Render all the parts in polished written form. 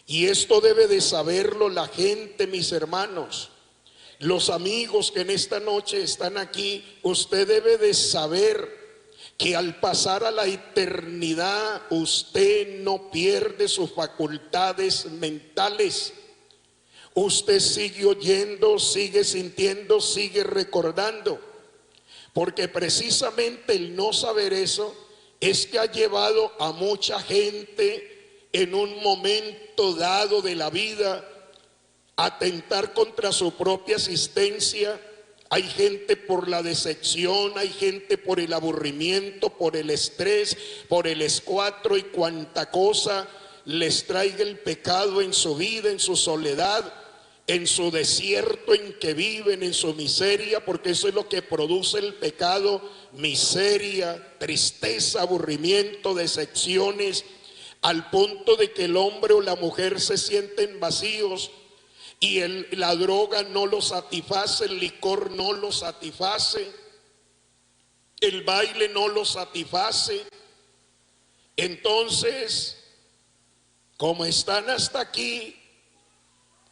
Y esto debe de saberlo la gente, mis hermanos, los amigos que en esta noche están aquí. Usted debe de saber que al pasar a la eternidad usted no pierde sus facultades mentales. Usted sigue oyendo, sigue sintiendo, sigue recordando, porque precisamente el no saber eso es que ha llevado a mucha gente en un momento dado de la vida a atentar contra su propia existencia. Hay gente por la decepción, hay gente por el aburrimiento, por el estrés, por el escuatro y cuanta cosa les traiga el pecado en su vida, en su soledad, en su desierto en que viven, en su miseria, porque eso es lo que produce el pecado: miseria, tristeza, aburrimiento, decepciones, al punto de que el hombre o la mujer se sienten vacíos. Y la droga no lo satisface, el licor no lo satisface, el baile no lo satisface. Entonces, como están hasta aquí,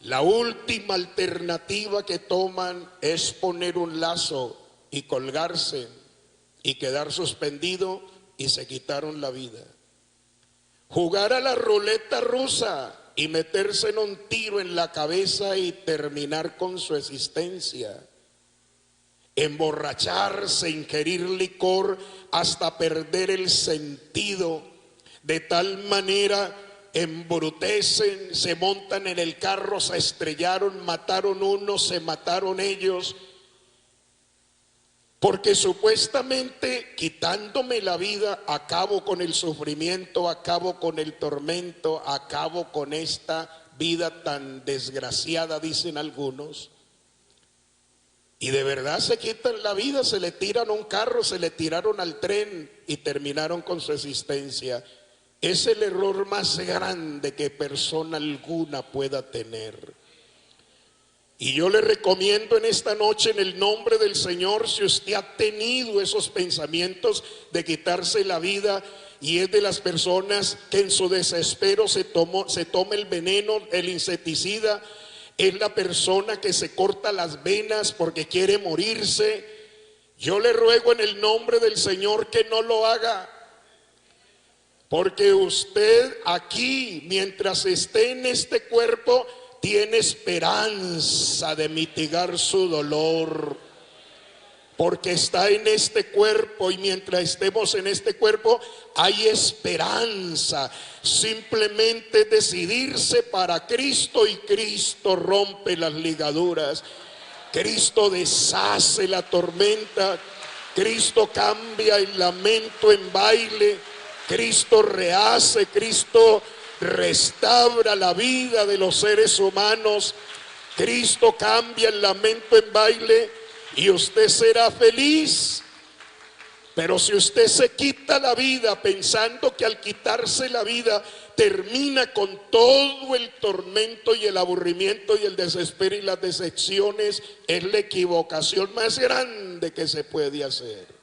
la última alternativa que toman es poner un lazo y colgarse y quedar suspendido, y se quitaron la vida. Jugar a la ruleta rusa y meterse en un tiro en la cabeza y terminar con su existencia. Emborracharse, ingerir licor hasta perder el sentido, de tal manera embrutecen, se montan en el carro, se estrellaron, mataron unos, se mataron ellos, porque supuestamente quitándome la vida acabo con el sufrimiento, acabo con el tormento, acabo con esta vida tan desgraciada, dicen algunos. Y de verdad se quitan la vida, se le tiran a un carro, se le tiraron al tren y terminaron con su existencia. Es el error más grande que persona alguna pueda tener. Y yo le recomiendo en esta noche, en el nombre del Señor, si usted ha tenido esos pensamientos de quitarse la vida y es de las personas que en su desespero se toma el veneno, el insecticida, es la persona que se corta las venas porque quiere morirse, yo le ruego en el nombre del Señor que no lo haga. Porque usted aquí, mientras esté en este cuerpo, tiene esperanza de mitigar su dolor, porque está en este cuerpo, y mientras estemos en este cuerpo hay esperanza. Simplemente decidirse para Cristo, y Cristo rompe las ligaduras, Cristo deshace la tormenta, Cristo cambia el lamento en baile, Cristo rehace, Cristo restaura la vida de los seres humanos. Cristo cambia el lamento en baile y usted será feliz. Pero si usted se quita la vida pensando que al quitarse la vida termina con todo el tormento y el aburrimiento y el desespero y las decepciones, es la equivocación más grande que se puede hacer.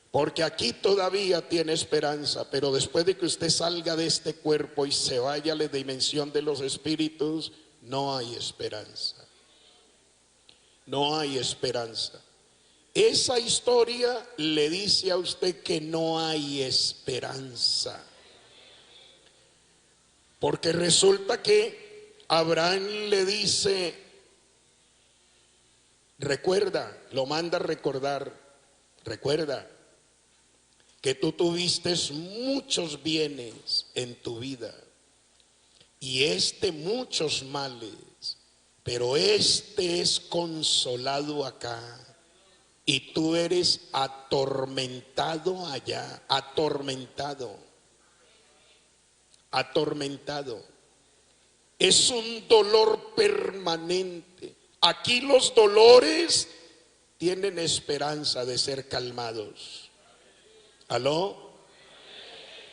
Porque aquí todavía tiene esperanza, pero después de que usted salga de este cuerpo y se vaya a la dimensión de los espíritus, no hay esperanza. No hay esperanza. Esa historia le dice a usted que no hay esperanza. Porque resulta que Abraham le dice, recuerda, lo manda a recordar, recuerda que tú tuviste muchos bienes en tu vida y muchos males, pero es consolado acá y tú eres atormentado allá, atormentado. Es un dolor permanente. Aquí los dolores tienen esperanza de ser calmados. ¿Aló?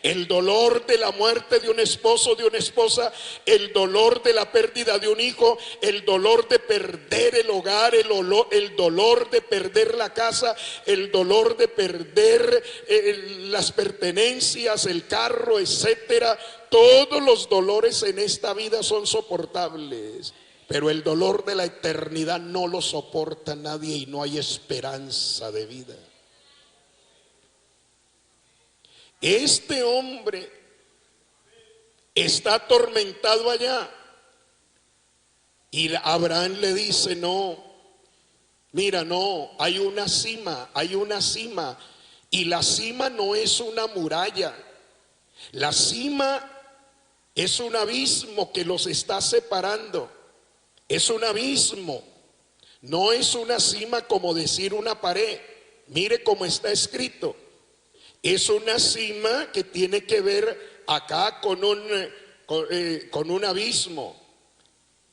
El dolor de la muerte de un esposo, de una esposa, el dolor de la pérdida de un hijo, el dolor de perder el hogar, el dolor de perder la casa, el dolor de perder las pertenencias, el carro, etcétera. Todos los dolores en esta vida son soportables, pero el dolor de la eternidad no lo soporta nadie y no hay esperanza de vida. Este hombre está atormentado allá y Abraham le dice: no, mira, no, hay una cima, y la cima no es una muralla, la cima es un abismo que los está separando, es un abismo, no es una cima como decir una pared. Mire cómo está escrito. Es una cima que tiene que ver acá con un abismo.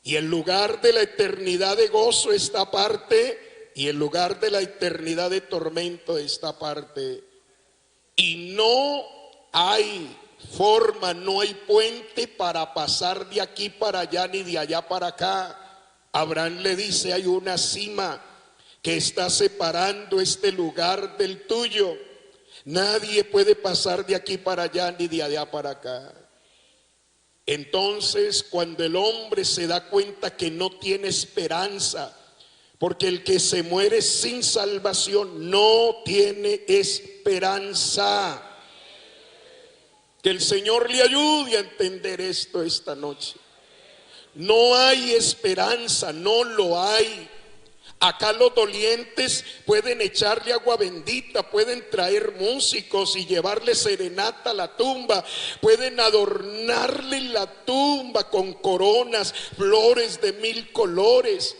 Y el lugar de la eternidad de gozo está aparte, y el lugar de la eternidad de tormento está aparte. Y no hay forma, no hay puente para pasar de aquí para allá ni de allá para acá. Abraham le dice: hay una cima que está separando este lugar del tuyo. Nadie puede pasar de aquí para allá ni de allá para acá. Entonces, cuando el hombre se da cuenta que no tiene esperanza, porque el que se muere sin salvación no tiene esperanza. Que el Señor le ayude a entender esto esta noche. No hay esperanza, no lo hay. Acá los dolientes pueden echarle agua bendita, pueden traer músicos y llevarle serenata a la tumba, pueden adornarle la tumba con coronas, flores de 1000 colores,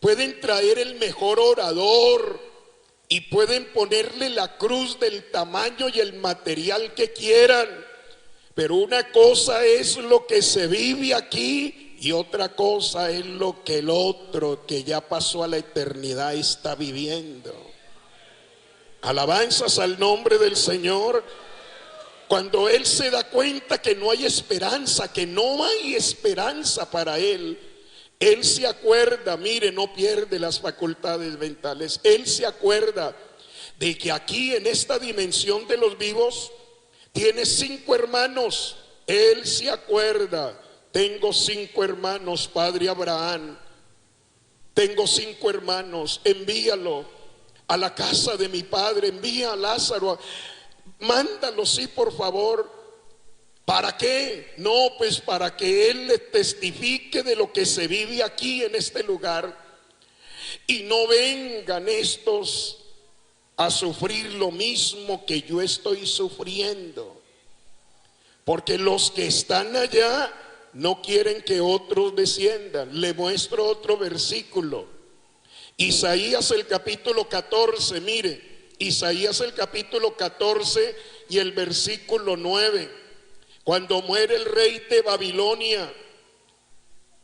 pueden traer el mejor orador y pueden ponerle la cruz del tamaño y el material que quieran. Pero una cosa es lo que se vive aquí y otra cosa es lo que el otro que ya pasó a la eternidad está viviendo. Alabanzas al nombre del Señor. Cuando él se da cuenta que no hay esperanza, que no hay esperanza para él, él se acuerda, mire, no pierde las facultades mentales. Él se acuerda de que aquí en esta dimensión de los vivos tiene 5 hermanos. Él se acuerda: tengo 5 hermanos, padre Abraham. Tengo 5 hermanos, envíalo a la casa de mi padre, envía a Lázaro, mándalo, sí, por favor. ¿Para qué? No, pues para que él le testifique de lo que se vive aquí en este lugar y no vengan estos a sufrir lo mismo que yo estoy sufriendo. Porque los que están allá no quieren que otros desciendan. Le muestro otro versículo. Isaías el capítulo 14, mire, Isaías el capítulo 14 y el versículo 9. Cuando muere el rey de Babilonia,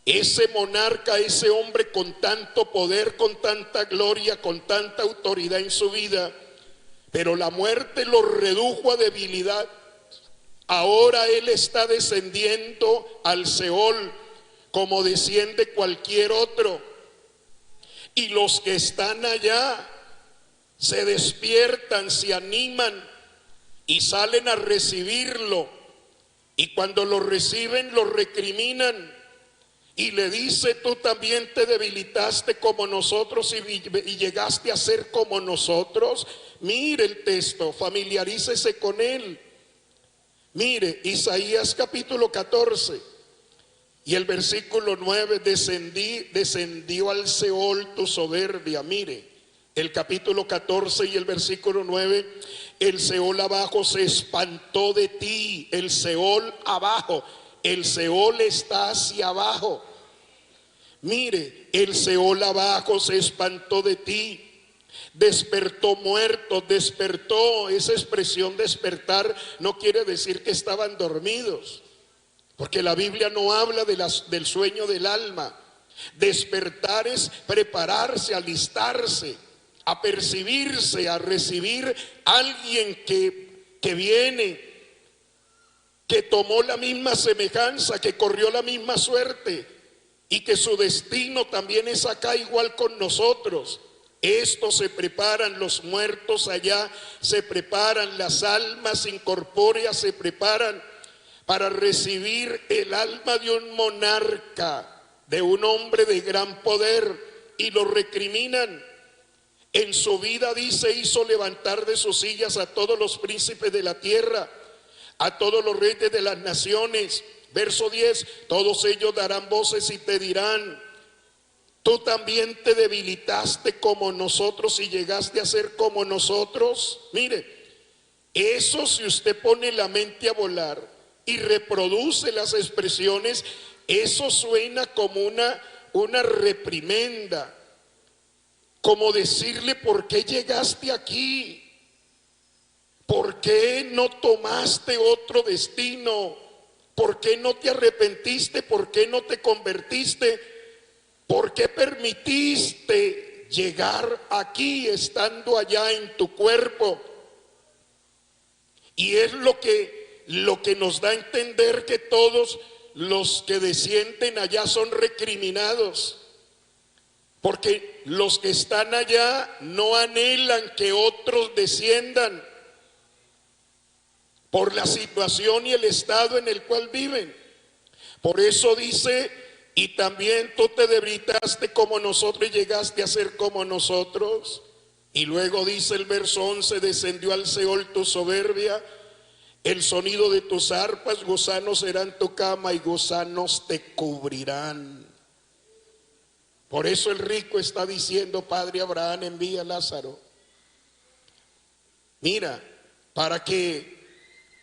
ese monarca, ese hombre con tanto poder, con tanta gloria, con tanta autoridad en su vida, pero la muerte lo redujo a debilidad. Ahora él está descendiendo al Seol como desciende cualquier otro. Y los que están allá se despiertan, se animan y salen a recibirlo. Y cuando lo reciben, lo recriminan y le dice: tú también te debilitaste como nosotros y llegaste a ser como nosotros. Mire el texto, familiarícese con él. Mire, Isaías capítulo 14 y el versículo 9: descendió al Seol tu soberbia. Mire, el capítulo 14 y el versículo 9: el Seol abajo se espantó de ti. El Seol abajo, el Seol está hacia abajo. Mire, el Seol abajo se espantó de ti. Despertó muertos, despertó. Esa expresión despertar no quiere decir que estaban dormidos, porque la Biblia no habla del sueño del alma. Despertar es prepararse, alistarse, a percibirse, a recibir a alguien que viene. que tomó la misma semejanza, que corrió la misma suerte y que su destino también es acá igual con nosotros. Estos se preparan, los muertos allá se preparan, las almas incorpóreas se preparan para recibir el alma de un monarca, de un hombre de gran poder, y lo recriminan. En su vida, dice, hizo levantar de sus sillas a todos los príncipes de la tierra, a todos los reyes de las naciones. Verso 10, todos ellos darán voces y te dirán: tú también te debilitaste como nosotros y llegaste a ser como nosotros. Mire, eso, si usted pone la mente a volar y reproduce las expresiones, eso suena como una reprimenda, como decirle: ¿por qué llegaste aquí? ¿Por qué no tomaste otro destino? ¿Por qué no te arrepentiste? ¿Por qué no te convertiste? ¿Por qué permitiste llegar aquí estando allá en tu cuerpo? Y es lo que nos da a entender que todos los que descienden allá son recriminados, porque los que están allá no anhelan que otros desciendan por la situación y el estado en el cual viven. Por eso dice: y también tú te debilitaste como nosotros y llegaste a ser como nosotros. Y luego dice el verso 11: descendió al Seol tu soberbia, el sonido de tus arpas, gusanos serán tu cama y gusanos te cubrirán. Por eso el rico está diciendo: Padre Abraham, envía a Lázaro. Mira, para que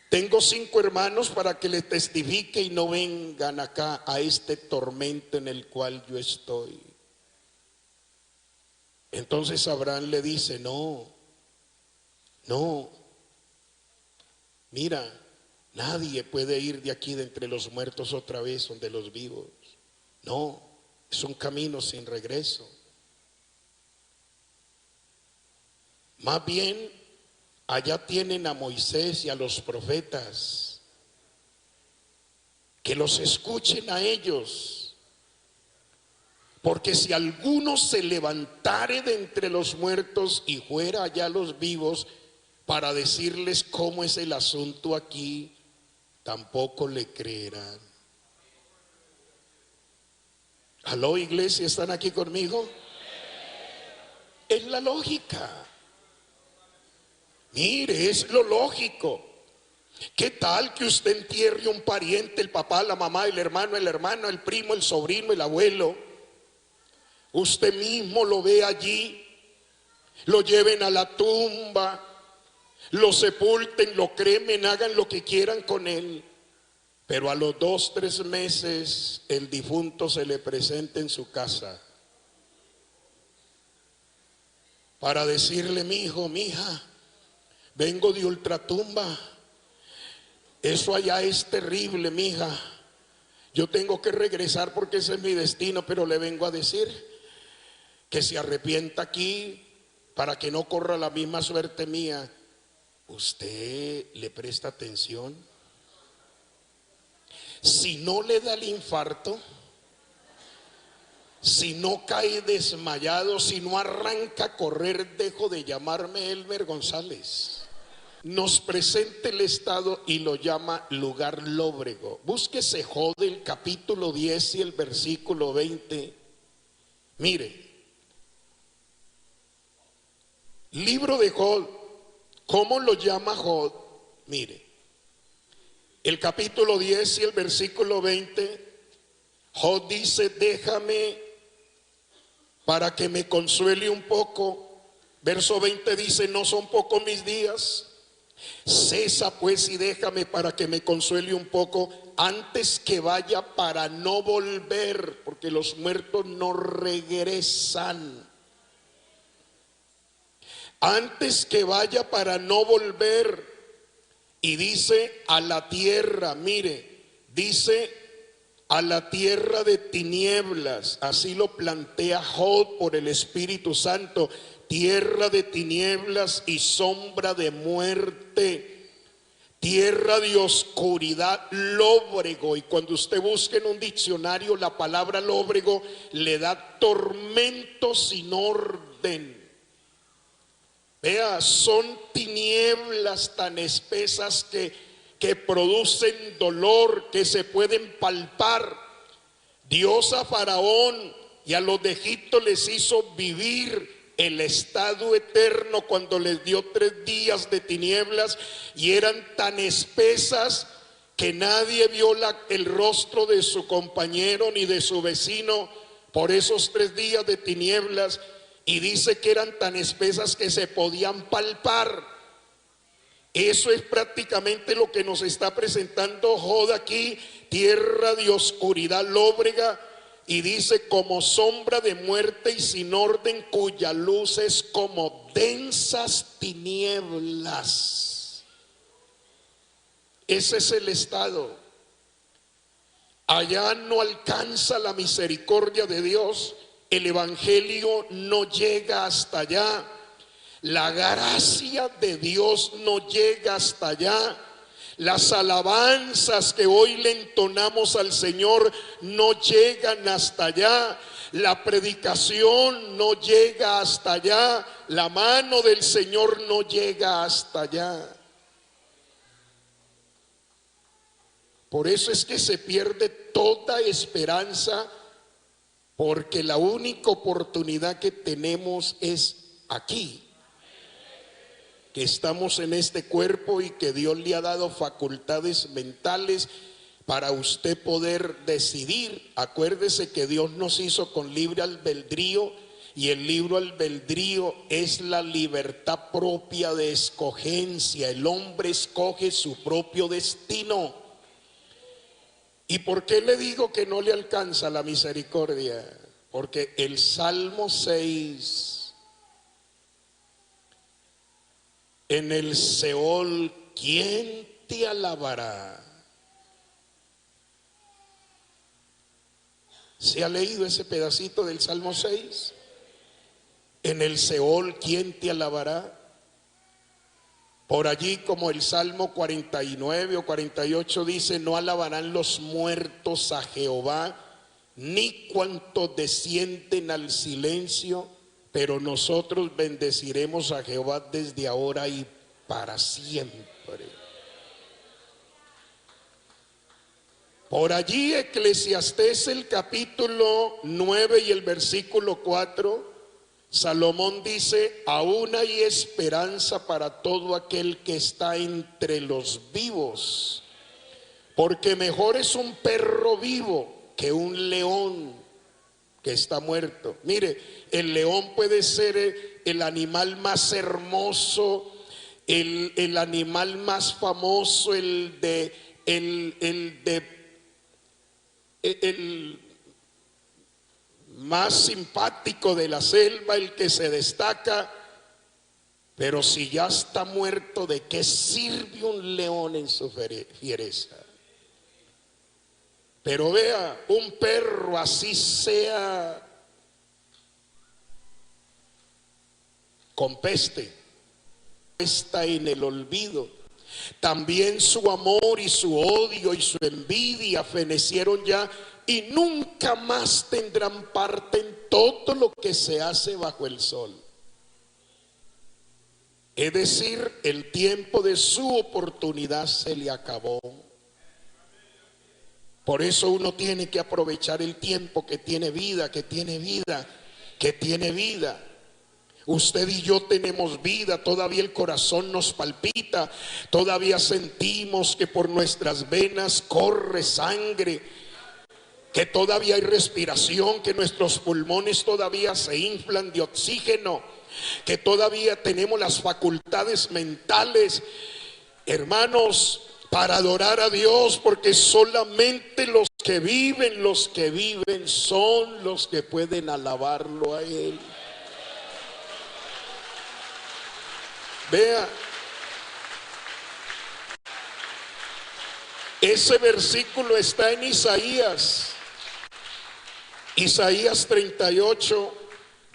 tengo 5 hermanos para que le testifique y no vengan acá a este tormento en el cual yo estoy. Entonces Abraham le dice: no, mira, nadie puede ir de aquí de entre los muertos otra vez donde los vivos. No, es un camino sin regreso. Más bien, allá tienen a Moisés y a los profetas, que los escuchen a ellos, porque si alguno se levantare de entre los muertos y fuera allá los vivos para decirles cómo es el asunto aquí, tampoco le creerán. ¿Aló, iglesia? ¿Están aquí conmigo? Es la lógica. Mire, es lo lógico. ¿Qué tal que usted entierre un pariente, el papá, la mamá, el hermano, el primo, el sobrino, el abuelo? Usted mismo lo ve allí, lo lleven a la tumba, lo sepulten, lo cremen, hagan lo que quieran con él. Pero a los 2, 3 meses el difunto se le presenta en su casa para decirle: mi hijo, mi hija, vengo de ultratumba. Eso allá es terrible, mija. Yo tengo que regresar porque ese es mi destino, pero le vengo a decir que se arrepienta aquí para que no corra la misma suerte mía. ¿Usted le presta atención? Si no le da el infarto, si no cae desmayado, si no arranca a correr, dejo de llamarme Elmer González. Nos presenta el estado y lo llama lugar lóbrego. Búsquese Job, el capítulo 10 y el versículo 20. Mire, libro de Job, ¿cómo lo llama Job? Mire, el capítulo 10 y el versículo 20, Job dice: déjame para que me consuele un poco. Verso 20 dice: no son pocos mis días. Cesa pues y déjame para que me consuele un poco, antes que vaya para no volver, porque los muertos no regresan. Antes que vaya para no volver. Y dice: a la tierra, mire, dice: a la tierra de tinieblas. Así lo plantea Job por el Espíritu Santo. Tierra de tinieblas y sombra de muerte, tierra de oscuridad, lóbrego. Y cuando usted busque en un diccionario la palabra lóbrego, le da tormento sin orden. Vea, son tinieblas tan espesas que producen dolor, que se pueden palpar. Dios a Faraón y a los de Egipto les hizo vivir el estado eterno cuando les dio 3 días de tinieblas, y eran tan espesas que nadie vio el rostro de su compañero ni de su vecino por esos 3 días de tinieblas. Y dice que eran tan espesas que se podían palpar. Eso es prácticamente lo que nos está presentando Jod aquí, tierra de oscuridad lóbrega, y dice como sombra de muerte y sin orden, cuya luz es como densas tinieblas. Ese es el estado. Allá no alcanza la misericordia de Dios, el evangelio no llega hasta allá. La gracia de Dios no llega hasta allá. Las alabanzas que hoy le entonamos al Señor no llegan hasta allá. La predicación no llega hasta allá. La mano del Señor no llega hasta allá. Por eso es que se pierde toda esperanza, porque la única oportunidad que tenemos es aquí, que estamos en este cuerpo y que Dios le ha dado facultades mentales para usted poder decidir. Acuérdese que Dios nos hizo con libre albedrío, y el libre albedrío es la libertad propia de escogencia. El hombre escoge su propio destino. ¿Y por qué le digo que no le alcanza la misericordia? Porque el Salmo 6, en el Seol, ¿quién te alabará? ¿Se ha leído ese pedacito del Salmo 6? En el Seol, ¿quién te alabará? Por allí, como el Salmo 49 o 48 dice, no alabarán los muertos a Jehová, ni cuantos descienden al silencio, pero nosotros bendeciremos a Jehová desde ahora y para siempre. Por allí Eclesiastés, el capítulo 9 y el versículo 4, Salomón dice, aún hay esperanza para todo aquel que está entre los vivos, porque mejor es un perro vivo que un león que está muerto. Mire, el león puede ser el animal más hermoso, el animal más famoso, el más simpático de la selva, el que se destaca. Pero si ya está muerto, ¿de qué sirve un león en su fiereza? Pero vea, un perro, así sea con peste, está en el olvido. También su amor y su odio y su envidia fenecieron ya, y nunca más tendrán parte en todo lo que se hace bajo el sol. Es decir, el tiempo de su oportunidad se le acabó. Por eso uno tiene que aprovechar el tiempo que tiene vida, que tiene vida, que tiene vida. Usted y yo tenemos vida, todavía el corazón nos palpita, todavía sentimos que por nuestras venas corre sangre, que todavía hay respiración, que nuestros pulmones todavía se inflan de oxígeno, que todavía tenemos las facultades mentales, hermanos, para adorar a Dios, porque solamente los que viven son los que pueden alabarlo a Él. Vea, ese versículo está en Isaías 38.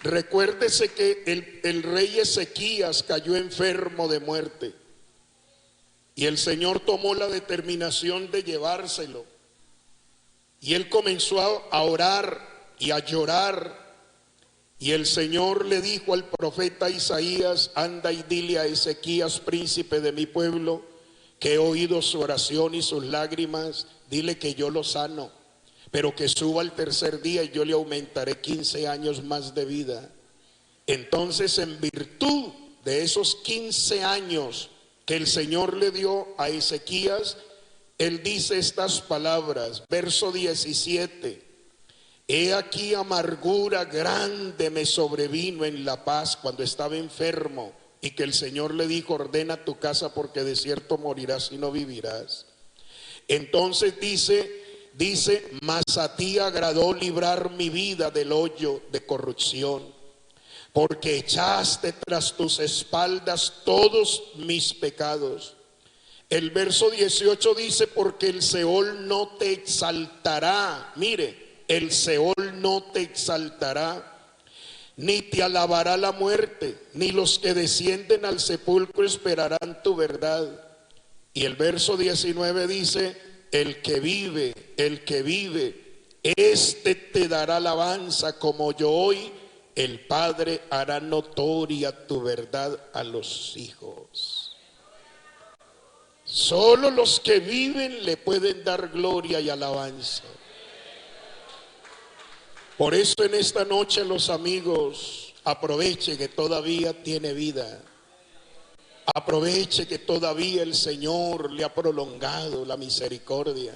Recuérdese que el rey Ezequías cayó enfermo de muerte, Y el Señor tomó la determinación de llevárselo. Y él comenzó a orar y a llorar. Y el Señor le dijo al profeta Isaías: anda y dile a Ezequías, príncipe de mi pueblo, que he oído su oración y sus lágrimas. Dile que yo lo sano, pero que suba al tercer día y yo le aumentaré 15 años más de vida. Entonces, en virtud de esos 15 años que el Señor le dio a Ezequías, él dice estas palabras, verso 17: he aquí amargura grande me sobrevino en La Paz cuando estaba enfermo, y que el Señor le dijo: ordena tu casa porque de cierto morirás y no vivirás. Entonces dice, mas a ti agradó librar mi vida del hoyo de corrupción, porque echaste tras tus espaldas todos mis pecados. El verso 18 dice: porque el Seol no te exaltará. Mire, el Seol no te exaltará, ni te alabará la muerte, ni los que descienden al sepulcro esperarán tu verdad. Y el verso 19 dice: el que vive, este te dará alabanza, como yo hoy, el Padre hará notoria tu verdad a los hijos. Solo los que viven le pueden dar gloria y alabanza. Por eso en esta noche, los amigos, aproveche que todavía tiene vida. Aproveche que todavía el Señor le ha prolongado la misericordia.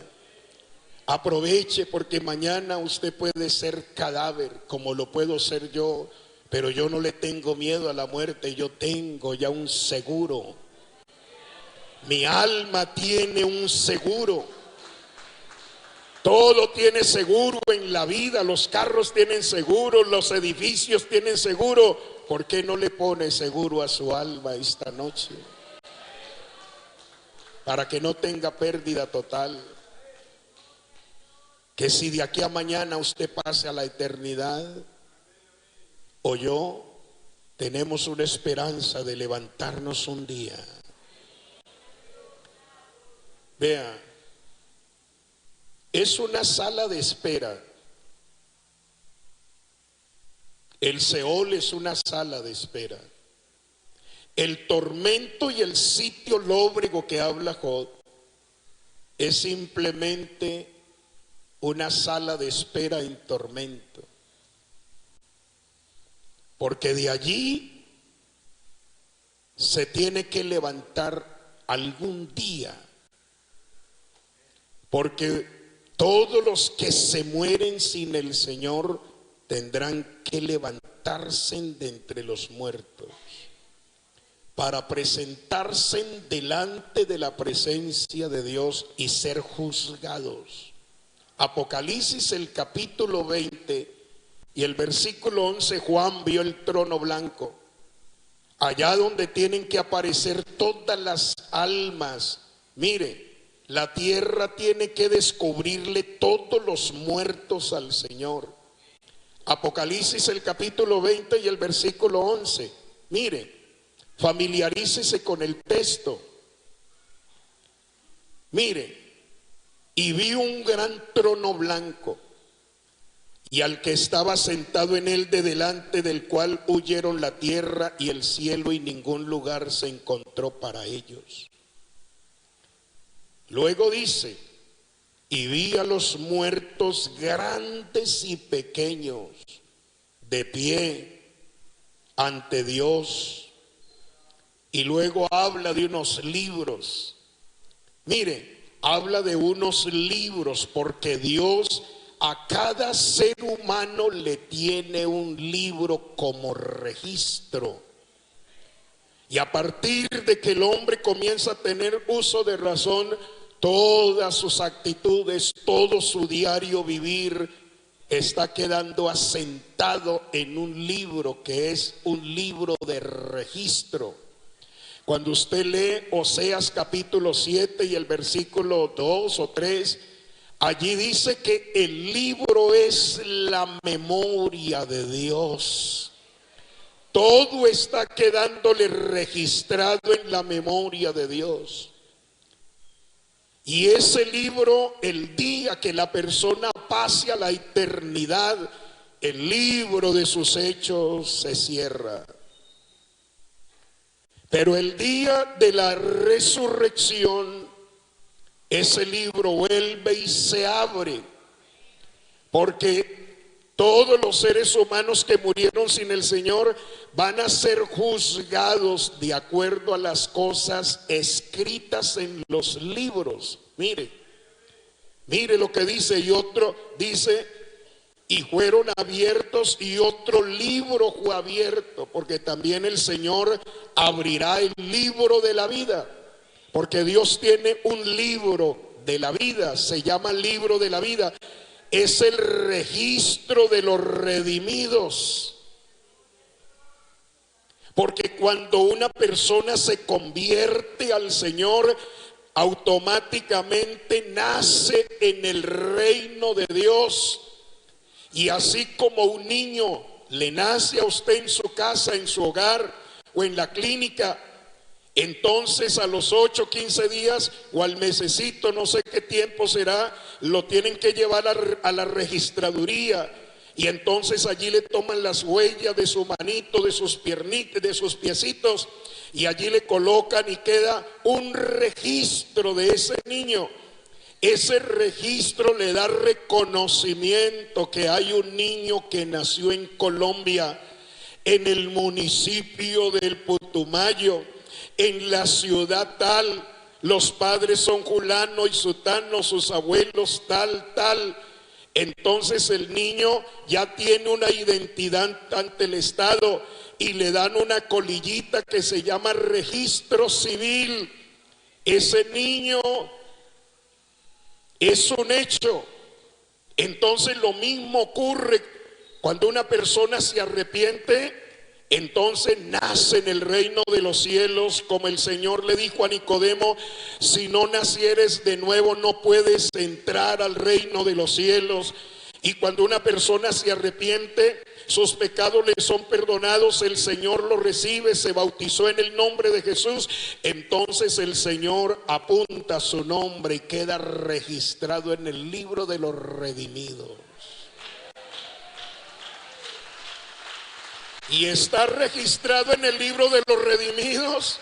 Aproveche, porque mañana usted puede ser cadáver, como lo puedo ser yo, pero yo no le tengo miedo a la muerte. Yo tengo ya un seguro. Mi alma tiene un seguro. Todo tiene seguro en la vida. Los carros tienen seguro, los edificios tienen seguro. ¿Por qué no le pone seguro a su alma esta noche? Para que no tenga pérdida total. Que si de aquí a mañana usted pase a la eternidad, o yo, tenemos una esperanza de levantarnos un día. Vea, es una sala de espera. El Seol es una sala de espera. El tormento y el sitio lóbrego que habla Job es simplemente una sala de espera en tormento. Porque de allí se tiene que levantar algún día. Porque todos los que se mueren sin el Señor tendrán que levantarse de entre los muertos para presentarse delante de la presencia de Dios y ser juzgados. Apocalipsis, el capítulo 20 y el versículo 11, Juan vio el trono blanco, allá donde tienen que aparecer todas las almas. Mire, la tierra tiene que descubrirle todos los muertos al Señor. Apocalipsis, el capítulo 20 y el versículo 11. Mire, familiarícese con el texto. Mire, y vi un gran trono blanco, y al que estaba sentado en él, de delante del cual huyeron la tierra y el cielo, y ningún lugar se encontró para ellos. Luego dice: y vi a los muertos grandes y pequeños de pie ante Dios. Y luego habla de unos libros. Mire, habla de unos libros, porque Dios a cada ser humano le tiene un libro como registro. Y a partir de que el hombre comienza a tener uso de razón, todas sus actitudes, todo su diario vivir está quedando asentado en un libro que es un libro de registro. Cuando usted lee Oseas capítulo 7 y el versículo 2 o 3, allí dice que el libro es la memoria de Dios. Todo está quedándole registrado en la memoria de Dios. Y ese libro, el día que la persona pase a la eternidad, el libro de sus hechos se cierra. Pero el día de la resurrección, ese libro vuelve y se abre, porque todos los seres humanos que murieron sin el Señor van a ser juzgados de acuerdo a las cosas escritas en los libros. Mire lo que dice, y otro dice, y fueron abiertos, y otro libro fue abierto, porque también el Señor abrirá el libro de la vida, porque Dios tiene un libro de la vida, se llama libro de la vida. Es el registro de los redimidos. Porque cuando una persona se convierte al Señor, automáticamente nace en el reino de Dios. Y así como un niño le nace a usted en su casa, en su hogar o en la clínica, entonces a los 8, 15 días o al mesecito, no sé qué tiempo será, lo tienen que llevar a la registraduría, y entonces allí le toman las huellas de su manito, de sus piernitas, de sus piecitos, y allí le colocan y queda un registro de ese niño. Ese registro le da reconocimiento que hay un niño que nació en Colombia, en el municipio del Putumayo, en la ciudad tal, los padres son fulano y sutano, sus abuelos tal. Entonces el niño ya tiene una identidad ante el Estado y le dan una colillita que se llama registro civil. Ese niño es un hecho. Entonces lo mismo ocurre cuando una persona se arrepiente. Entonces nace en el reino de los cielos, como el Señor le dijo a Nicodemo: si no nacieres de nuevo no puedes entrar al reino de los cielos. Y cuando una persona se arrepiente, sus pecados le son perdonados, el Señor lo recibe, se bautizó en el nombre de Jesús, entonces el Señor apunta su nombre y queda registrado en el libro de los redimidos. Y está registrado en el libro de los redimidos.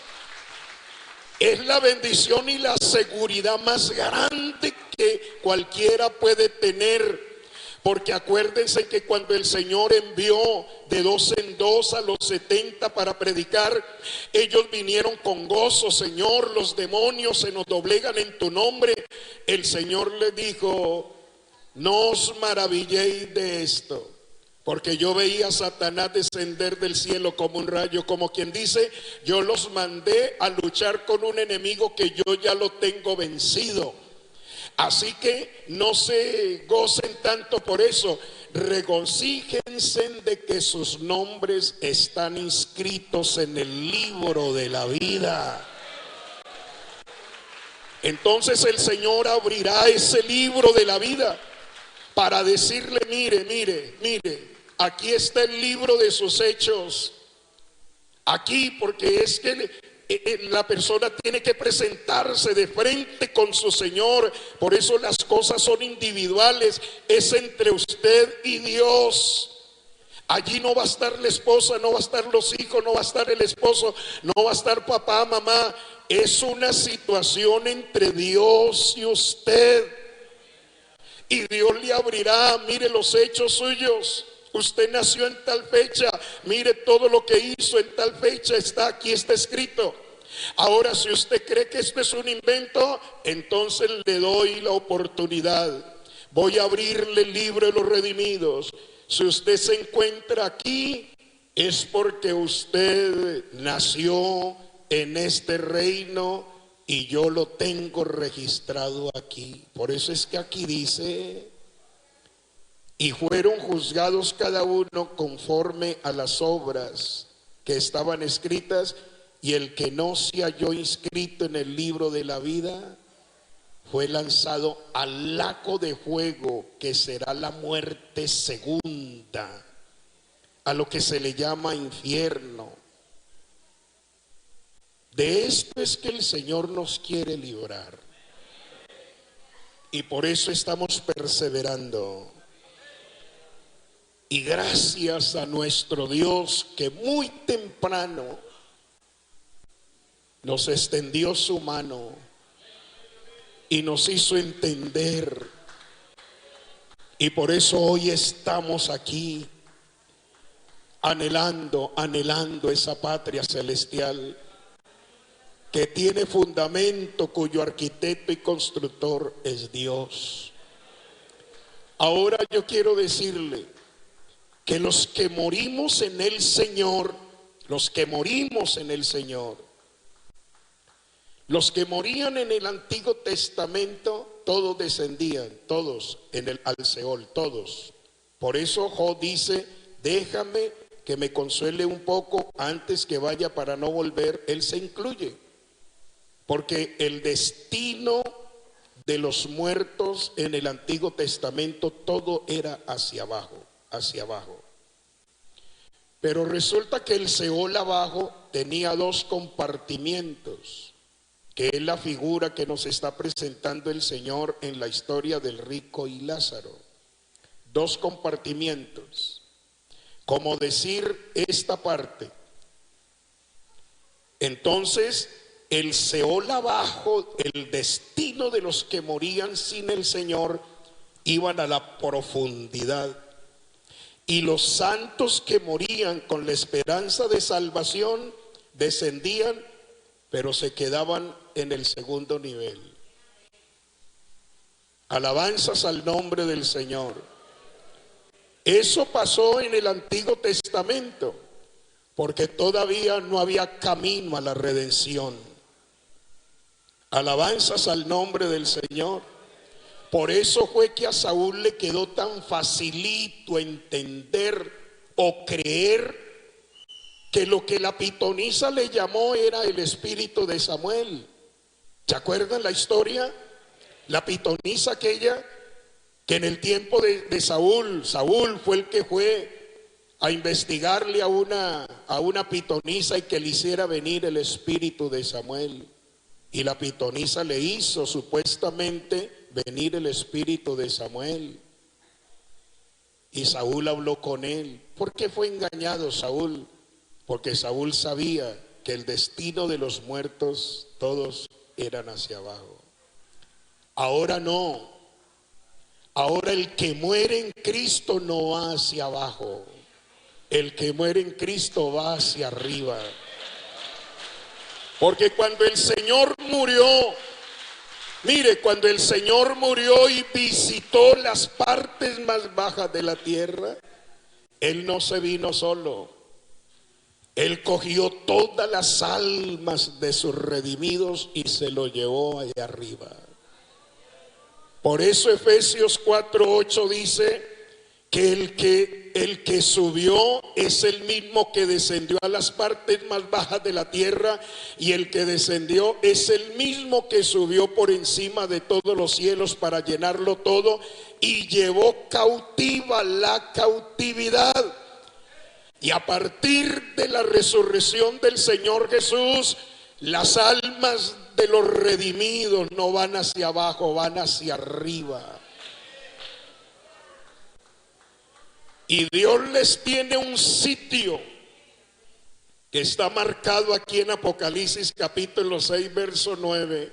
Es la bendición y la seguridad más grande que cualquiera puede tener. Porque acuérdense que cuando el Señor envió de 2 en 2 a los 70 para predicar, ellos vinieron con gozo. Señor, los demonios se nos doblegan en tu nombre. El Señor les dijo: no os maravilléis de esto, porque yo veía a Satanás descender del cielo como un rayo, como quien dice: yo los mandé a luchar con un enemigo que yo ya lo tengo vencido. Así que no se gocen tanto por eso, regocíjense de que sus nombres están inscritos en el libro de la vida. Entonces el Señor abrirá ese libro de la vida para decirle: mire, aquí está el libro de sus hechos. Aquí, porque es que la persona tiene que presentarse de frente con su Señor. Por eso las cosas son individuales, es entre usted y Dios. Allí no va a estar la esposa, no va a estar los hijos, no va a estar el esposo, no va a estar papá, mamá. Es una situación entre Dios y usted. Y Dios le abrirá: mire los hechos suyos. Usted nació en tal fecha, mire todo lo que hizo en tal fecha, está aquí, está escrito. Ahora, si usted cree que esto es un invento, entonces le doy la oportunidad. Voy a abrirle el libro de los redimidos. Si usted se encuentra aquí, es porque usted nació en este reino y yo lo tengo registrado aquí. Por eso es que aquí dice: y fueron juzgados cada uno conforme a las obras que estaban escritas, y el que no se halló inscrito en el libro de la vida fue lanzado al lago de fuego, que será la muerte segunda, a lo que se le llama infierno. De esto es que el Señor nos quiere librar. Y por eso estamos perseverando. Y gracias a nuestro Dios que muy temprano nos extendió su mano y nos hizo entender. Y por eso hoy estamos aquí anhelando esa patria celestial que tiene fundamento, cuyo arquitecto y constructor es Dios. Ahora yo quiero decirle que los que morimos en el Señor, los que morimos en el Señor, los que morían en el Antiguo Testamento, todos descendían, todos al Seol, todos. Por eso Job dice: déjame que me consuele un poco antes que vaya para no volver. Él se incluye, porque el destino de los muertos en el Antiguo Testamento todo era hacia abajo, hacia abajo. Pero resulta que el Seol abajo tenía dos compartimientos, que es la figura que nos está presentando el Señor en la historia del rico y Lázaro. Dos compartimientos, como decir esta parte. Entonces, el Seol abajo, el destino de los que morían sin el Señor, iban a la profundidad. Y los santos que morían con la esperanza de salvación descendían, pero se quedaban en el segundo nivel. Alabanzas al nombre del Señor. Eso pasó en el Antiguo Testamento, porque todavía no había camino a la redención. Alabanzas al nombre del Señor. Por eso fue que a Saúl le quedó tan facilito entender o creer que lo que la pitonisa le llamó era el espíritu de Samuel. ¿Se acuerdan la historia? La pitonisa aquella que en el tiempo de Saúl fue el que fue a investigarle a una pitonisa y que le hiciera venir el espíritu de Samuel. Y la pitonisa le hizo supuestamente venir el espíritu de Samuel. Y Saúl habló con él. ¿Por qué fue engañado Saúl? Porque Saúl sabía que el destino de los muertos todos eran hacia abajo. Ahora no. Ahora el que muere en Cristo no va hacia abajo. El que muere en Cristo va hacia arriba. Porque cuando el Señor murió, mire, cuando el Señor murió y visitó las partes más bajas de la tierra, Él no se vino solo. Él cogió todas las almas de sus redimidos y se lo llevó allá arriba. Por eso Efesios 4:8 dice que el que subió es el mismo que descendió a las partes más bajas de la tierra, y el que descendió es el mismo que subió por encima de todos los cielos para llenarlo todo, y llevó cautiva la cautividad. Y a partir de la resurrección del Señor Jesús, las almas de los redimidos no van hacia abajo, van hacia arriba. Y Dios les tiene un sitio que está marcado aquí en Apocalipsis capítulo 6, verso 9.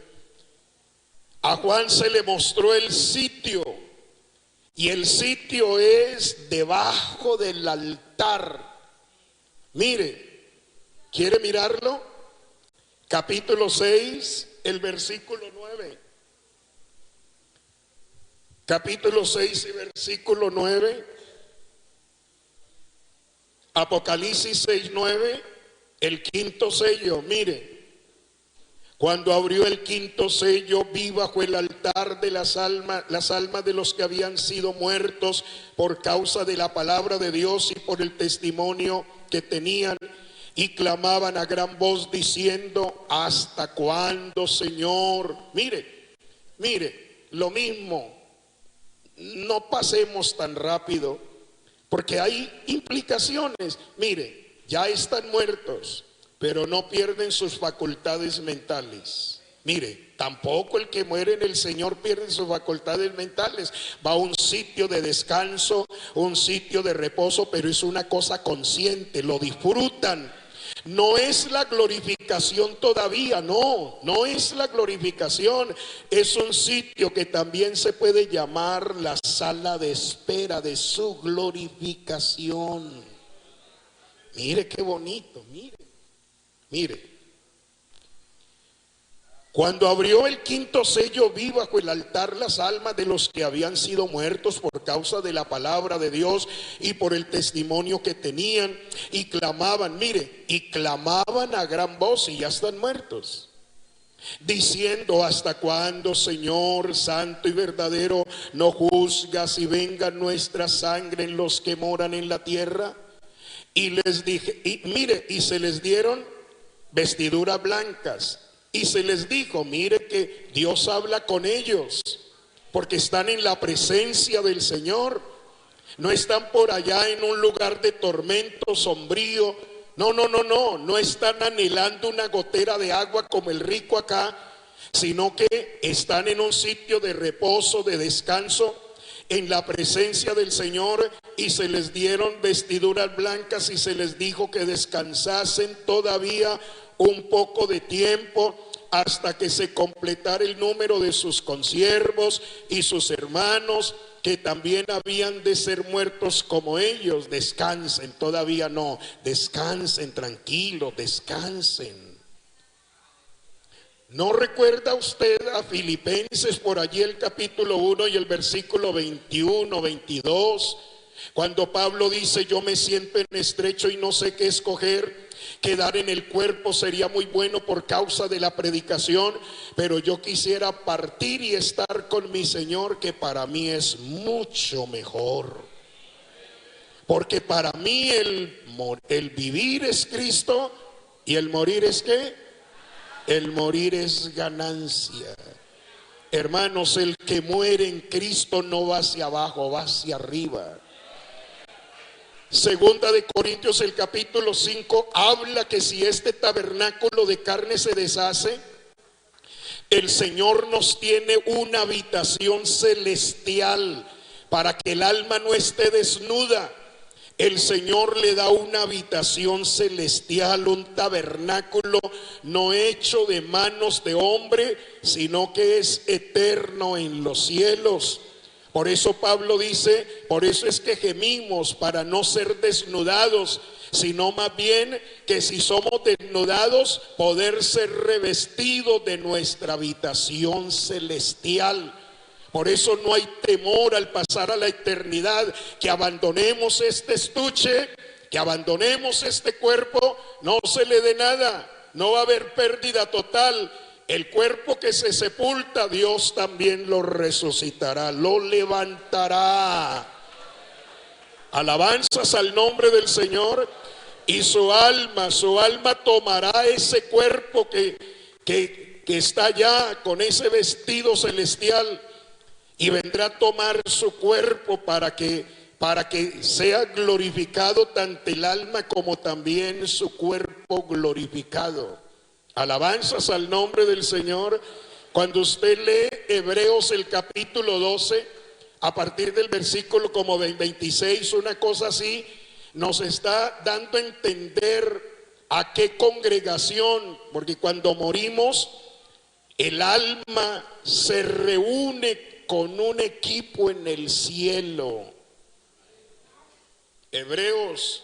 A Juan se le mostró el sitio, y el sitio es debajo del altar. Mire, ¿quiere mirarlo? Capítulo 6, el versículo 9. Capítulo 6 y versículo 9. Apocalipsis 6:9, el quinto sello. Mire, cuando abrió el quinto sello, vi bajo el altar de las almas de los que habían sido muertos por causa de la palabra de Dios y por el testimonio que tenían, y clamaban a gran voz diciendo: ¿hasta cuándo, Señor? Mire, lo mismo. No pasemos tan rápido, porque hay implicaciones. Mire, ya están muertos, pero no pierden sus facultades mentales. Mire, tampoco el que muere en el Señor pierde sus facultades mentales. Va a un sitio de descanso, un sitio de reposo, pero es una cosa consciente, lo disfrutan. No es la glorificación todavía, no es la glorificación. Es un sitio que también se puede llamar la sala de espera de su glorificación. Mire qué bonito, mire. Cuando abrió el quinto sello, vi bajo el altar las almas de los que habían sido muertos por causa de la palabra de Dios y por el testimonio que tenían, y clamaban, y clamaban a gran voz, y ya están muertos, diciendo: ¿hasta cuándo, Señor santo y verdadero, no juzgas y venga nuestra sangre en los que moran en la tierra? Y les dije, y se les dieron vestiduras blancas. Y se les dijo: mire que Dios habla con ellos, porque están en la presencia del Señor. No están por allá en un lugar de tormento sombrío. No están anhelando una gotera de agua como el rico acá, sino que están en un sitio de reposo, de descanso, en la presencia del Señor. Y se les dieron vestiduras blancas y se les dijo que descansasen todavía un poco de tiempo, hasta que se completara el número de sus consiervos y sus hermanos, que también habían de ser muertos como ellos. Descansen, todavía no, descansen, tranquilos, descansen. ¿No recuerda usted a Filipenses, por allí el capítulo 1 y el versículo 21, 22? Cuando Pablo dice: yo me siento en estrecho y no sé qué escoger, quedar en el cuerpo sería muy bueno por causa de la predicación, pero yo quisiera partir y estar con mi Señor, que para mí es mucho mejor. Porque para mí el vivir es Cristo y el morir es ¿qué? El morir es ganancia. Hermanos, el que muere en Cristo no va hacia abajo, va hacia arriba. Segunda de Corintios, el capítulo 5, habla que si este tabernáculo de carne se deshace, el Señor nos tiene una habitación celestial para que el alma no esté desnuda. El Señor le da una habitación celestial, un tabernáculo no hecho de manos de hombre, sino que es eterno en los cielos. Por eso Pablo dice: por eso es que gemimos, para no ser desnudados, sino más bien que si somos desnudados, poder ser revestidos de nuestra habitación celestial. Por eso no hay temor al pasar a la eternidad, que abandonemos este estuche, que abandonemos este cuerpo, no se le dé nada, no va a haber pérdida total. El cuerpo que se sepulta, Dios también lo resucitará, lo levantará. Alabanzas al nombre del Señor. Y su alma tomará ese cuerpo que está allá con ese vestido celestial, y vendrá a tomar su cuerpo para que sea glorificado tanto el alma como también su cuerpo glorificado. Alabanzas al nombre del Señor. Cuando usted lee Hebreos el capítulo 12, a partir del versículo como 26, una cosa así, nos está dando a entender a qué congregación, porque cuando morimos, el alma se reúne con un equipo en el cielo. Hebreos,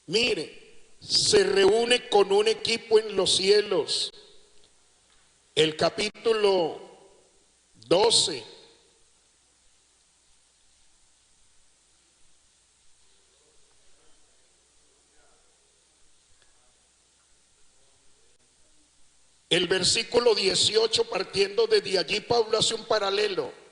mire, se reúne con un equipo en los cielos. El capítulo 12, el versículo 18, partiendo desde allí, Pablo hace un paralelo.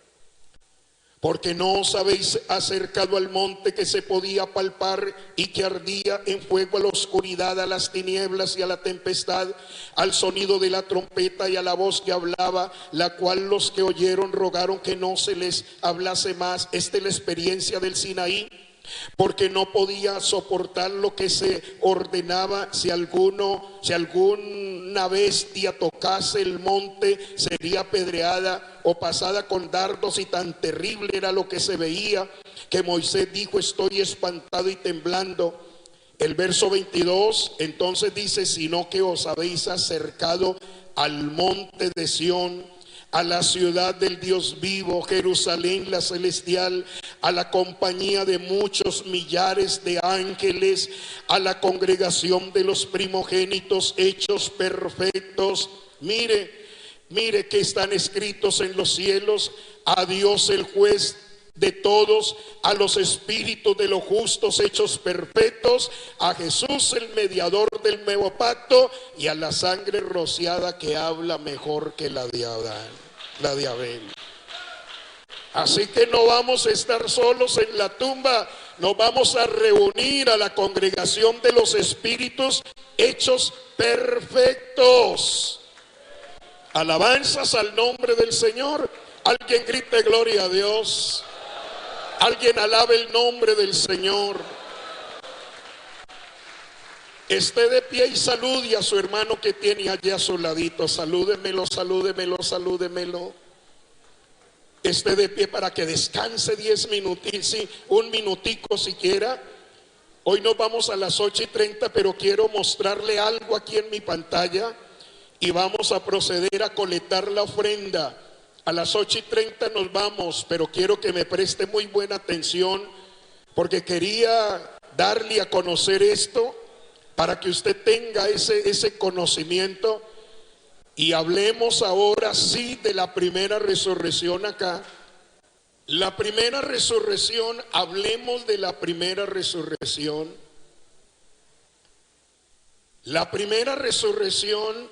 Porque no os habéis acercado al monte que se podía palpar y que ardía en fuego, a la oscuridad, a las tinieblas y a la tempestad, al sonido de la trompeta y a la voz que hablaba, la cual los que oyeron rogaron que no se les hablase más. Esta es la experiencia del Sinaí. porque no podía soportar lo que se ordenaba. Si alguna bestia tocase el monte, sería apedreada o pasada con dardos, y tan terrible era lo que se veía que Moisés dijo: estoy espantado y temblando. El verso 22 entonces dice: sino que os habéis acercado al monte de Sión, a la ciudad del Dios vivo, Jerusalén la celestial, a la compañía de muchos millares de ángeles, a la congregación de los primogénitos hechos perfectos. Mire que están escritos en los cielos: a Dios el juez de todos, a los espíritus de los justos hechos perfectos, a Jesús el mediador del nuevo pacto, y a la sangre rociada que habla mejor que la de Abel. Así que no vamos a estar solos en la tumba, nos vamos a reunir a la congregación de los espíritus hechos perfectos. Alabanzas al nombre del Señor. Alguien grite gloria a Dios. Alguien alabe el nombre del Señor. Esté de pie y salude a su hermano que tiene allá a su ladito. Salúdemelo, salúdemelo, salúdemelo. Esté de pie para que descanse 10 minutitos, sí, un minutico siquiera. Hoy nos vamos a las 8:30, pero quiero mostrarle algo aquí en mi pantalla y vamos a proceder a colectar la ofrenda. A las 8:30 nos vamos, pero quiero que me preste muy buena atención, porque quería darle a conocer esto para que usted tenga ese conocimiento. Y hablemos ahora sí de la primera resurrección acá. La primera resurrección, hablemos de la primera resurrección. La primera resurrección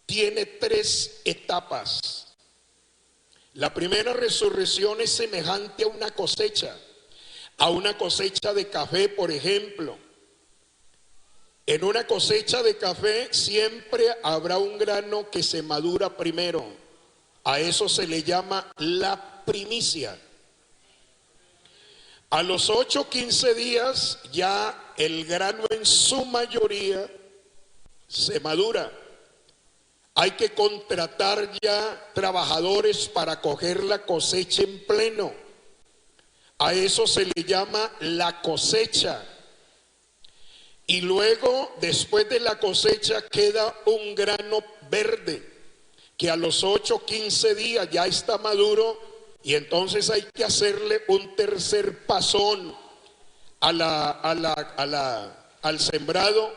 tiene 3 etapas. La primera resurrección es semejante a una cosecha de café, por ejemplo. En una cosecha de café siempre habrá un grano que se madura primero. A eso se le llama la primicia. A los 8 o 15 días ya el grano en su mayoría se madura. Hay que contratar ya trabajadores para coger la cosecha en pleno. A eso se le llama la cosecha. Y luego, después de la cosecha, queda un grano verde que a los 8 o 15 días ya está maduro, y entonces hay que hacerle un tercer pasón al sembrado.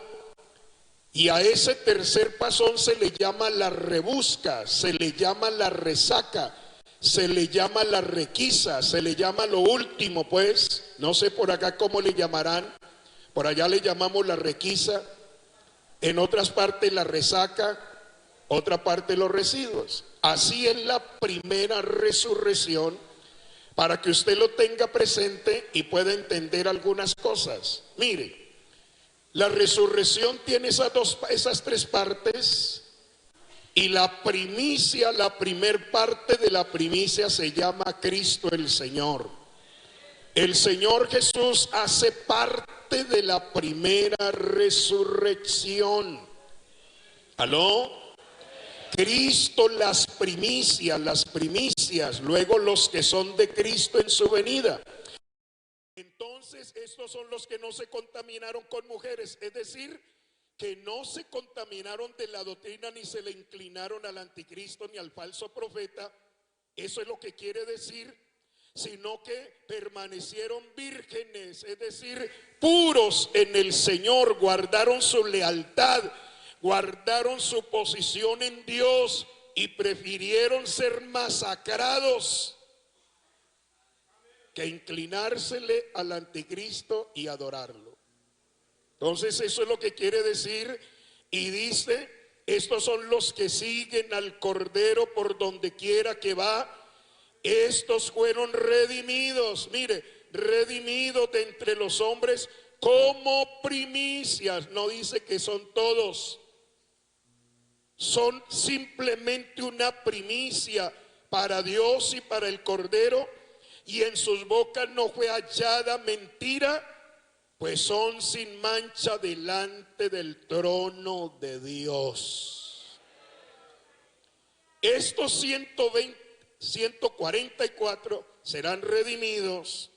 Y a ese tercer pasón se le llama la rebusca, se le llama la resaca, se le llama la requisa, se le llama lo último, pues, no sé por acá cómo le llamarán. Por allá le llamamos la requisa, en otras partes la resaca, otra parte los residuos. Así es la primera resurrección, para que usted lo tenga presente y pueda entender algunas cosas. Mire, la resurrección tiene esas 3 partes, y la primicia, la primer parte de la primicia se llama Cristo el Señor. El Señor Jesús hace parte de la primera resurrección. ¿Aló? Cristo las primicias, luego los que son de Cristo en su venida. Entonces estos son los que no se contaminaron con mujeres, es decir, que no se contaminaron de la doctrina, ni se le inclinaron al anticristo ni al falso profeta. Eso es lo que quiere decir, sino que permanecieron vírgenes, es decir, puros en el Señor, guardaron su lealtad, guardaron su posición en Dios y prefirieron ser masacrados que inclinársele al anticristo y adorarlo. Entonces eso es lo que quiere decir, y dice: estos son los que siguen al Cordero por donde quiera que va. Estos fueron redimidos, mire, redimidos de entre los hombres como primicias. No dice que son todos, son simplemente una primicia para Dios y para el Cordero, y en sus bocas no fue hallada mentira, pues son sin mancha delante del trono de Dios. Estos 144 serán redimidos,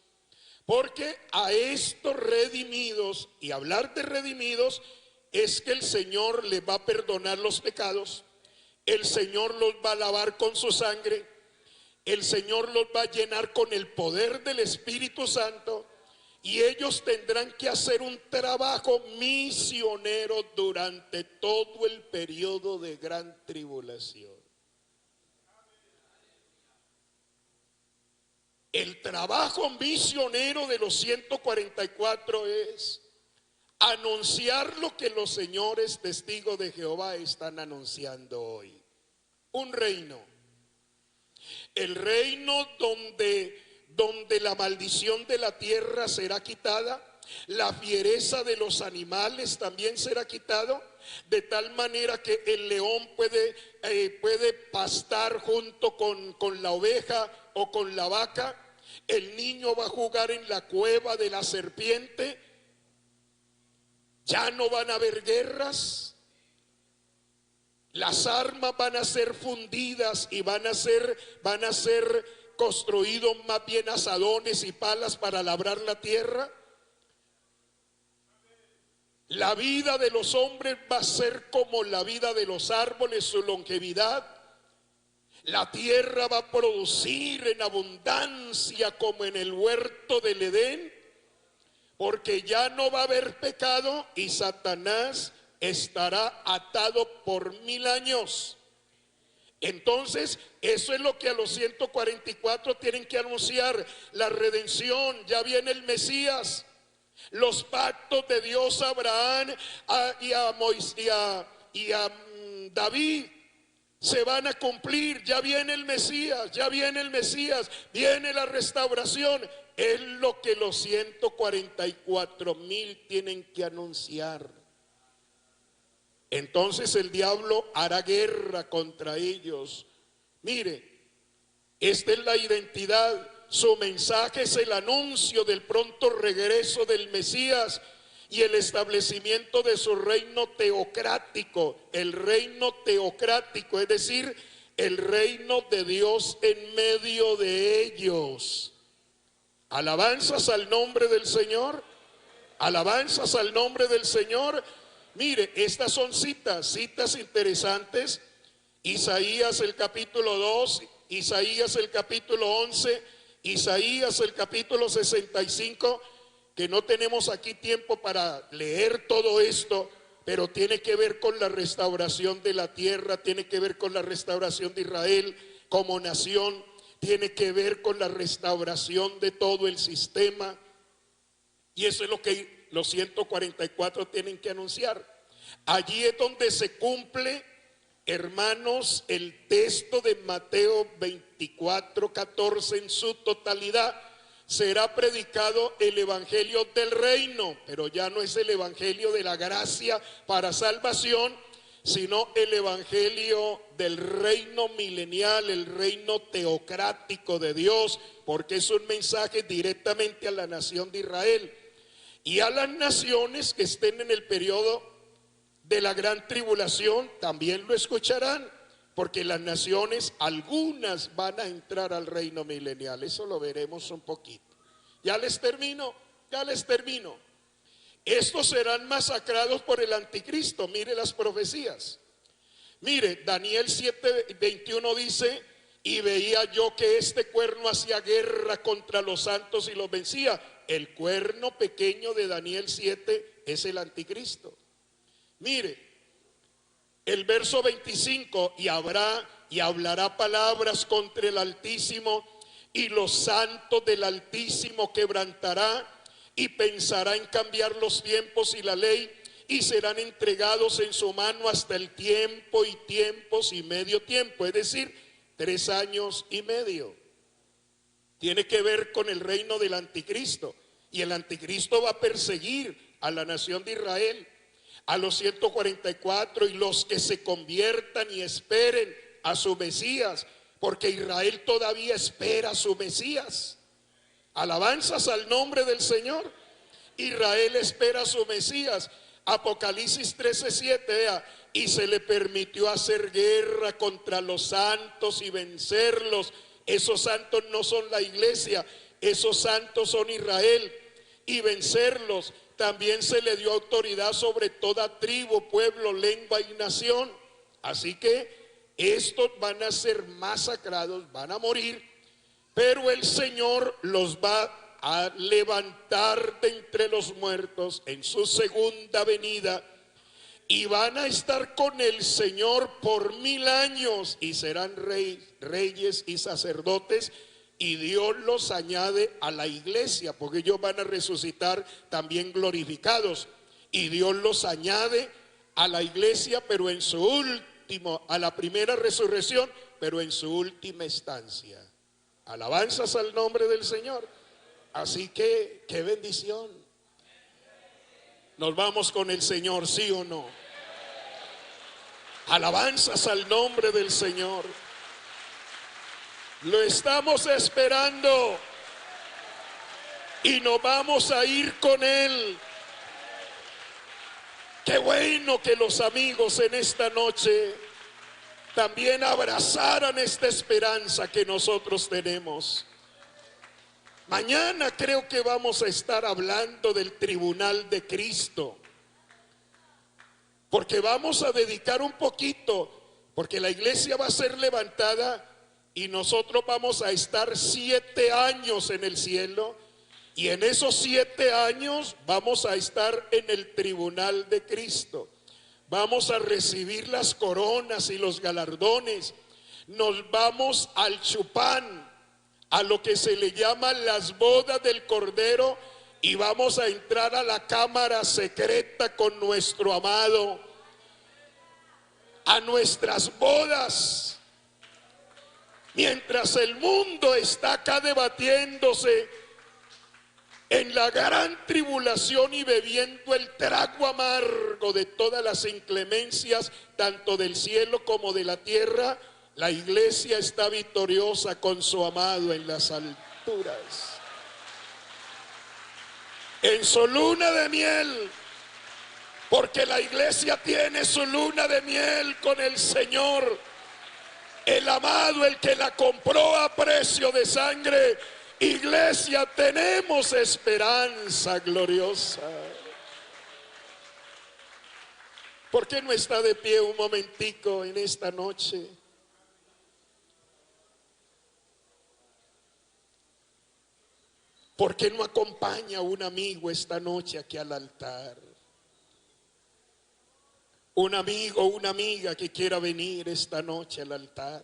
porque a estos redimidos, y hablar de redimidos es que el Señor les va a perdonar los pecados, el Señor los va a lavar con su sangre, el Señor los va a llenar con el poder del Espíritu Santo, y ellos tendrán que hacer un trabajo misionero durante todo el periodo de gran tribulación. El trabajo misionero de los 144 es anunciar lo que los señores testigos de Jehová están anunciando hoy. Un reino. El reino donde la maldición de la tierra será quitada, la fiereza de los animales también será quitado, de tal manera que el león puede pastar junto con la oveja o con la vaca. El niño va a jugar en la cueva de la serpiente. Ya no van a haber guerras. Las armas van a ser fundidas y van a ser construidos más bien azadones y palas para labrar la tierra. La vida de los hombres va a ser como la vida de los árboles, su longevidad. La tierra va a producir en abundancia como en el huerto del Edén, porque ya no va a haber pecado y Satanás estará atado por 1000 años. Entonces, eso es lo que a los 144 tienen que anunciar: la redención. Ya viene el Mesías. Los pactos de Dios a Abraham y a Moisés y a David se van a cumplir. Ya viene el Mesías, ya viene el Mesías, viene la restauración. Es lo que los 144,000 tienen que anunciar. Entonces el diablo hará guerra contra ellos. Mire, esta es la identidad. Su mensaje es el anuncio del pronto regreso del Mesías y el establecimiento de su reino teocrático. El reino teocrático, es decir, el reino de Dios en medio de ellos. Alabanzas al nombre del Señor. Alabanzas al nombre del Señor. Mire, estas son citas interesantes. Isaías el capítulo 2, Isaías el capítulo 11, Isaías el capítulo 65, que no tenemos aquí tiempo para leer todo esto, pero tiene que ver con la restauración de la tierra, tiene que ver con la restauración de Israel como nación, tiene que ver con la restauración de todo el sistema, y eso es lo que los 144 tienen que anunciar. Allí es donde se cumple, hermanos, el texto de Mateo 24:14 en su totalidad. Será predicado el evangelio del reino, pero ya no es el evangelio de la gracia para salvación, sino el evangelio del reino milenial, el reino teocrático de Dios, porque es un mensaje directamente a la nación de Israel y a las naciones que estén en el periodo de la gran tribulación. También lo escucharán, porque las naciones, algunas van a entrar al reino milenial. Eso lo veremos un poquito. Ya les termino. Estos serán masacrados por el anticristo. Mire las profecías. Mire, Daniel 7:21 dice: y veía yo que este cuerno hacía guerra contra los santos y los vencía. El cuerno pequeño de Daniel 7 es el anticristo. Mire, el verso 25: y hablará palabras contra el Altísimo, y los santos del Altísimo quebrantará, y pensará en cambiar los tiempos y la ley, y serán entregados en su mano hasta el tiempo y tiempos y medio tiempo, es decir, 3 años y medio. Tiene que ver con el reino del anticristo, y el anticristo va a perseguir a la nación de Israel, a los 144 y los que se conviertan y esperen a su Mesías, porque Israel todavía espera a su Mesías. Alabanzas al nombre del Señor. Israel espera a su Mesías. Apocalipsis 13:7, vea, y se le permitió hacer guerra contra los santos y vencerlos. Esos santos no son la iglesia, esos santos son Israel, y vencerlos. También se le dio autoridad sobre toda tribu, pueblo, lengua y nación. Así que estos van a ser masacrados, van a morir, pero el Señor los va a levantar de entre los muertos en su segunda venida, y van a estar con el Señor por 1000 años y serán reyes y sacerdotes, y Dios los añade a la iglesia, porque ellos van a resucitar también glorificados, y Dios los añade a la iglesia, pero en su último, a la primera resurrección, pero en su última estancia. Alabanzas al nombre del Señor. Así que, qué bendición. Nos vamos con el Señor, ¿sí o no? Alabanzas al nombre del Señor. Lo estamos esperando y nos vamos a ir con Él. Qué bueno que los amigos en esta noche también abrazaran esta esperanza que nosotros tenemos. Mañana creo que vamos a estar hablando del tribunal de Cristo, porque vamos a dedicar un poquito, porque la iglesia va a ser levantada y nosotros vamos a estar 7 años en el cielo, y en esos 7 años vamos a estar en el tribunal de Cristo. Vamos a recibir las coronas y los galardones. Nos vamos al chupán, a lo que se le llama las bodas del Cordero, y vamos a entrar a la cámara secreta con nuestro amado, a nuestras bodas. Mientras el mundo está acá debatiéndose en la gran tribulación y bebiendo el trago amargo de todas las inclemencias, tanto del cielo como de la tierra, la iglesia está victoriosa con su amado en las alturas, en su luna de miel, porque la iglesia tiene su luna de miel con el Señor, el amado, el que la compró a precio de sangre. Iglesia, tenemos esperanza gloriosa. ¿Por qué no está de pie un momentico en esta noche? ¿Por qué no acompaña a un amigo esta noche aquí al altar? Un amigo o una amiga que quiera venir esta noche al altar.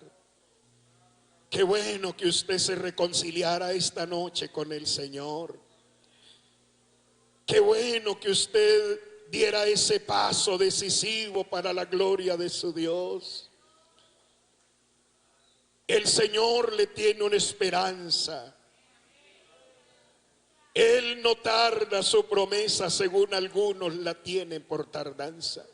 Qué bueno que usted se reconciliara esta noche con el Señor. Qué bueno que usted diera ese paso decisivo para la gloria de su Dios. El Señor le tiene una esperanza. Él no tarda su promesa, según algunos la tienen por tardanza.